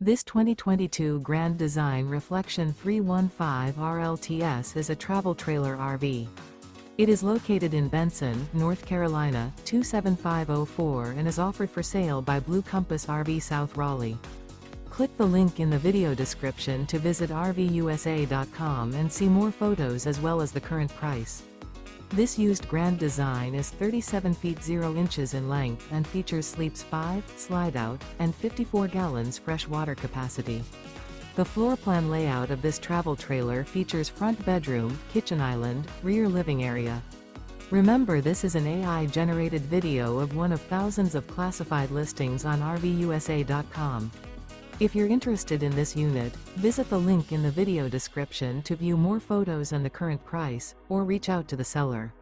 This 2022 Grand Design Reflection 315 RLTS is a travel trailer RV. It is located in Benson, North Carolina, 27504 and is offered for sale by Blue Compass RV South Raleigh. Click the link in the video description to visit RVUSA.com and see more photos as well as the current price. This used Grand Design is 37 feet 0 inches in length and features sleeps 5, Slideout, and 54 gallons fresh water capacity. The floor plan layout of this travel trailer features front bedroom, kitchen island, rear living area. Remember, this is an AI-generated video of one of thousands of classified listings on RVUSA.com. If you're interested in this unit, visit the link in the video description to view more photos and the current price, or reach out to the seller.